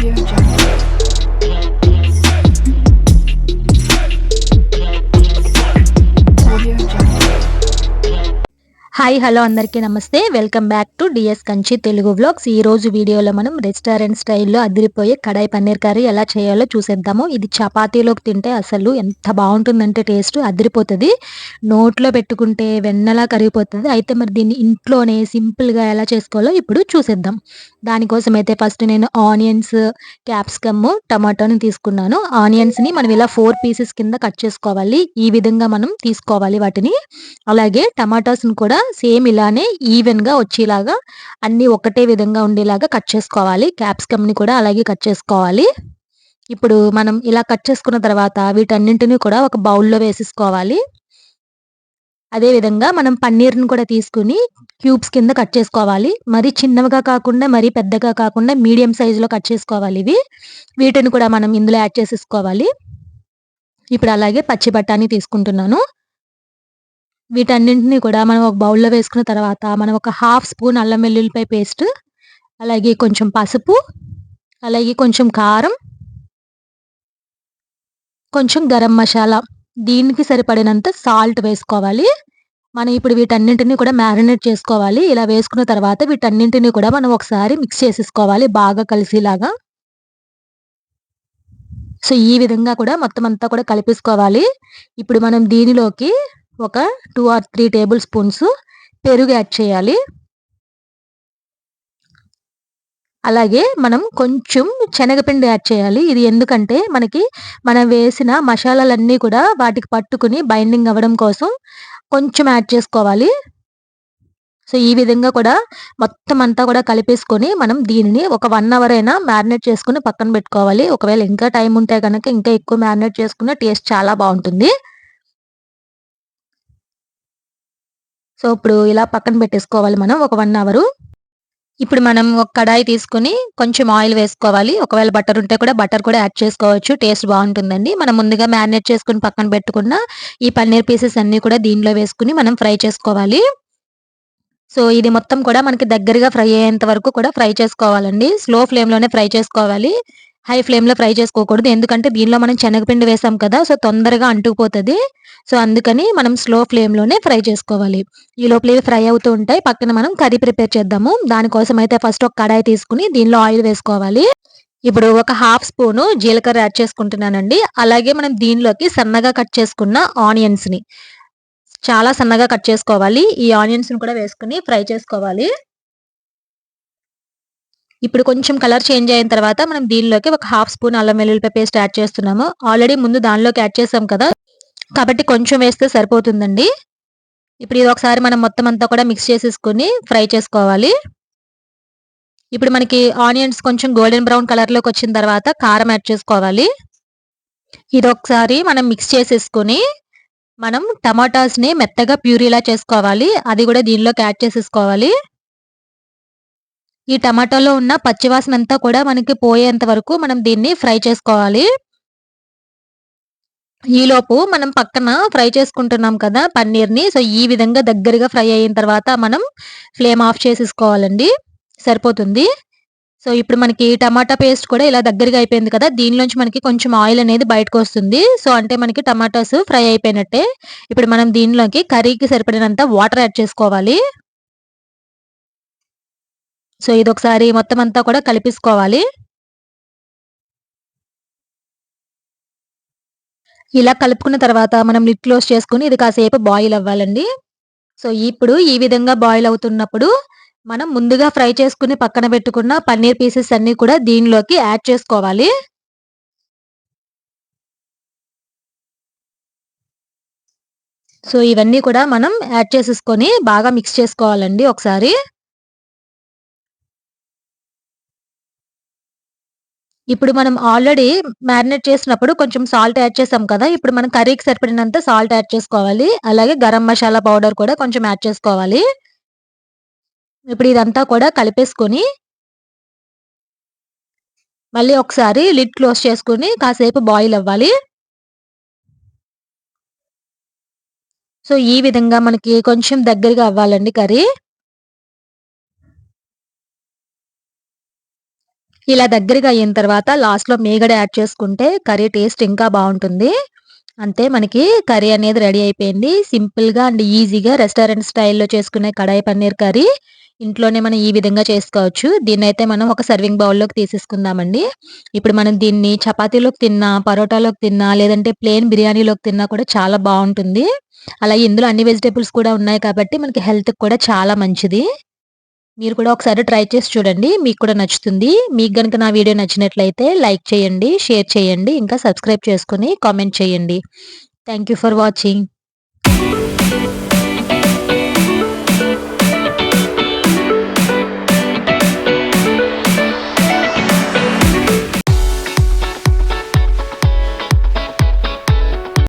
Audio Jungle. Audio Jungle. Hi hello అందరికీ నమస్తే. Welcome back to DS Kanchi Telugu vlogs. ఈ రోజు వీడియోలో మనం రెస్టారెంట్ స్టైల్లో అదిరిపోయే కడాయి పన్నీర్ కర్రీ ఎలా చేయాలో చూసేద్దాము. ఇది చపాతీలోకి తింటే అసలు ఎంత బాగుంటుందంటే టేస్ట్ అదిరిపోతుంది. నోట్లో పెట్టుకుంటే వెన్నలా కరిగిపోతుంది. అయితే మరి దీన్ని ఇంట్లోనే సింపుల్గా ఎలా చేసుకోవాలో ఇప్పుడు చూసేద్దాం. దానికోసం అయితే ఫస్ట్ నేను ఆనియన్స్, క్యాప్సికమ్, టమాటోని తీసుకున్నాను. ఆనియన్స్ని మనం ఇలా 4 పీసెస్ కింద కట్ చేసుకోవాలి. ఈ విధంగా మనం తీసుకోవాలి వాటిని. అలాగే టమాటాస్ని కూడా సేమ్ ఇలానే ఈవెన్‌గా వచ్చేలాగా అన్నీ ఒకటే విధంగా ఉండేలాగా కట్ చేసుకోవాలి. క్యాప్సికమ్‌ని కూడా అలాగే కట్ చేసుకోవాలి. ఇప్పుడు మనం ఇలా కట్ చేసుకున్న తర్వాత వీటన్నింటిని కూడా ఒక బౌల్‌లో వేసేసుకోవాలి. అదే విధంగా మనం పన్నీర్‌ని కూడా తీసుకొని క్యూబ్స్ కింద కట్ చేసుకోవాలి. మరీ చిన్నవిగా కాకుండా, మరీ పెద్దగా కాకుండా మీడియం సైజులో కట్ చేసుకోవాలి ఇవి. వీటిని కూడా మనం ఇందులో యాడ్ చేసేసుకోవాలి. ఇప్పుడు అలాగే పచ్చి బఠానీ తీసుకుంటున్నాను. వీటన్నింటిని కూడా మనం ఒక బౌల్‌లో వేసుకున్న తర్వాత మనం ఒక హాఫ్ స్పూన్ అల్లం వెల్లుల్లిపాయ పేస్ట్, అలాగే కొంచెం పసుపు, అలాగే కొంచెం కారం, కొంచెం గరం మసాలా, దీనికి సరిపడినంత సాల్ట్ వేసుకోవాలి. మనం ఇప్పుడు వీటన్నింటిని కూడా మ్యారినేట్ చేసుకోవాలి. ఇలా వేసుకున్న తర్వాత వీటన్నింటిని కూడా మనం ఒకసారి మిక్స్ చేసేసుకోవాలి బాగా కలిసేలాగా. సో, ఈ విధంగా కూడా మొత్తం అంతా కూడా కలిపేసుకోవాలి. ఇప్పుడు మనం దీనిలోకి ఒక 2 ఆర్ 3 టేబుల్ స్పూన్స్ పెరుగు యాడ్ చేయాలి. అలాగే మనం కొంచెం శనగపిండి యాడ్ చేయాలి. ఇది ఎందుకంటే మనకి మనం వేసిన మసాలాలన్నీ కూడా వాటికి పట్టుకుని బైండింగ్ అవ్వడం కోసం కొంచెం యాడ్ చేసుకోవాలి. సో, ఈ విధంగా కూడా మొత్తం అంతా కూడా కలిపేసుకొని మనం దీనిని ఒక 1 అవర్ అయినా మ్యారినేట్ చేసుకొని పక్కన పెట్టుకోవాలి. ఒకవేళ ఇంకా టైం ఉంటే గనక ఇంకా ఎక్కువ మ్యారినేట్ చేసుకున్న టేస్ట్ చాలా బావుంటుంది. సో, ఇప్పుడు ఇలా పక్కన పెట్టేసుకోవాలి మనం ఒక 1 అవరు. ఇప్పుడు మనం ఒక కడాయి తీసుకొని కొంచెం ఆయిల్ వేసుకోవాలి. ఒకవేళ బటర్ ఉంటే కూడా బటర్ కూడా యాడ్ చేసుకోవచ్చు. టేస్ట్ బావుంటుందండి. మనం ముందుగా మ్యారినేట్ చేసుకొని పక్కన పెట్టుకున్న ఈ పన్నీర్ పీసెస్ అన్నీ కూడా దీనిలో వేసుకొని మనం ఫ్రై చేసుకోవాలి. సో, ఇది మొత్తం కూడా మనకి దగ్గరగా ఫ్రై అయ్యేంత వరకు కూడా ఫ్రై చేసుకోవాలండి. స్లో ఫ్లేమ్‌లోనే ఫ్రై చేసుకోవాలి. హై ఫ్లేమ్‌లో ఫ్రై చేసుకోకూడదు. ఎందుకంటే దీనిలో మనం శనగపిండి వేసాం కదా! సో, తొందరగా అంటుకుపోతది. సో, అందుకని మనం స్లో ఫ్లేమ్‌లోనే ఫ్రై చేసుకోవాలి. ఈ లోపల ఇవి ఫ్రై అవుతూ ఉంటాయి. పక్కన మనం కర్రీ ప్రిపేర్ చేద్దాము. దానికోసం అయితే ఫస్ట్ ఒక కడాయి తీసుకొని దీనిలో ఆయిల్ వేసుకోవాలి. ఇప్పుడు ఒక హాఫ్ స్పూను జీలకర్ర యాడ్ చేసుకుంటున్నానండి. అలాగే మనం దీనిలోకి సన్నగా కట్ చేసుకున్న ఆనియన్స్‌ని చాలా సన్నగా కట్ చేసుకోవాలి. ఈ ఆనియన్స్‌ని కూడా వేసుకొని ఫ్రై చేసుకోవాలి. ఇప్పుడు కొంచెం కలర్ చేంజ్ అయిన తర్వాత మనం దీనిలోకి ఒక హాఫ్ స్పూన్ అల్లం వెల్లుల్లిపాయ పేస్ట్ యాడ్ చేస్తున్నాము. ఆల్రెడీ ముందు దానిలోకి యాడ్ చేసాం కదా! కాబట్టి కొంచెం వేస్తే సరిపోతుందండి. ఇప్పుడు ఇది ఒకసారి మనం మొత్తం అంతా కూడా మిక్స్ చేసేసుకొని ఫ్రై చేసుకోవాలి. ఇప్పుడు మనకి ఆనియన్స్ కొంచెం గోల్డెన్ బ్రౌన్ కలర్‌లోకి వచ్చిన తర్వాత కారం యాడ్ చేసుకోవాలి. ఇదొకసారి మనం మిక్స్ చేసేసుకొని మనం టమాటాస్‌ని మెత్తగా ప్యూరీలా చేసుకోవాలి. అది కూడా దీనిలోకి యాడ్ చేసేసుకోవాలి. ఈ టమాటాలో ఉన్న పచ్చివాసనంతా కూడా మనకి పోయేంత వరకు మనం దీన్ని ఫ్రై చేసుకోవాలి. ఈలోపు మనం పక్కన ఫ్రై చేసుకుంటున్నాం కదా పన్నీర్‌ని. సో, ఈ విధంగా దగ్గరగా ఫ్రై అయిన తర్వాత మనం ఫ్లేమ్ ఆఫ్ చేసేసుకోవాలండి. సరిపోతుంది. సో, ఇప్పుడు మనకి టమాటా పేస్ట్ కూడా ఇలా దగ్గరగా అయిపోయింది కదా! దీనిలోంచి మనకి కొంచెం ఆయిల్ అనేది బయటకొస్తుంది. సో, అంటే మనకి టమాటాస్ ఫ్రై అయిపోయినట్టే. ఇప్పుడు మనం దీనిలోకి కర్రీకి సరిపడినంత వాటర్ యాడ్ చేసుకోవాలి. సో, ఇదొకసారి మొత్తం అంతా కూడా కలిపేసుకోవాలి. ఇలా కలుపుకున్న తర్వాత మనం లిడ్ క్లోజ్ చేసుకొని ఇది కాసేపు బాయిల్ అవ్వాలండి. సో, ఇప్పుడు ఈ విధంగా బాయిల్ అవుతున్నప్పుడు మనం ముందుగా ఫ్రై చేసుకొని పక్కన పెట్టుకున్న పన్నీర్ పీసెస్ అన్నీ కూడా దీనిలోకి యాడ్ చేసుకోవాలి. సో, ఇవన్నీ కూడా మనం యాడ్ చేసేసుకొని బాగా మిక్స్ చేసుకోవాలండి ఒకసారి. ఇప్పుడు మనం ఆల్రెడీ మ్యారినేట్ చేసినప్పుడు కొంచెం సాల్ట్ యాడ్ చేసాం కదా! ఇప్పుడు మనం కర్రీకి సరిపడినంత సాల్ట్ యాడ్ చేసుకోవాలి. అలాగే గరం మసాలా పౌడర్ కూడా కొంచెం యాడ్ చేసుకోవాలి. ఇప్పుడు ఇదంతా కూడా కలిపేసుకొని మళ్ళీ ఒకసారి లిడ్ క్లోజ్ చేసుకొని కాసేపు బాయిల్ అవ్వాలి. సో, ఈ విధంగా మనకి కొంచెం దగ్గరగా అవ్వాలండి కర్రీ. ఇలా దగ్గరగా అయిన తర్వాత లాస్ట్‌లో మీగడ యాడ్ చేసుకుంటే కర్రీ టేస్ట్ ఇంకా బావుంటుంది. అంతే మనకి కర్రీ అనేది రెడీ అయిపోయింది. సింపుల్‌గా అండ్ ఈజీగా రెస్టారెంట్ స్టైల్‌లో చేసుకునే కడాయి పన్నీర్ కర్రీ ఇంట్లోనే మనం ఈ విధంగా చేసుకోవచ్చు. దీన్నైతే మనం ఒక సర్వింగ్ బౌల్‌లోకి తీసేసుకుందామండి. ఇప్పుడు మనం దీన్ని చపాతీలోకి తిన్నా, పరోటాలోకి తిన్నా, లేదంటే ప్లెయిన్ బిర్యానీలోకి తిన్నా కూడా చాలా బావుంటుంది. అలాగే ఇందులో అన్ని వెజిటబుల్స్ కూడా ఉన్నాయి కాబట్టి మనకి హెల్త్‌కి కూడా చాలా మంచిది. మీరు కూడా ఒకసారి ట్రై చేసి చూడండి. మీకు కూడా నచ్చుతుంది. మీకు గనుక నా వీడియో నచ్చినట్లయితే లైక్ చేయండి, షేర్ చేయండి, ఇంకా సబ్స్క్రైబ్ చేసుకొని కామెంట్ చేయండి. Thank you for watching.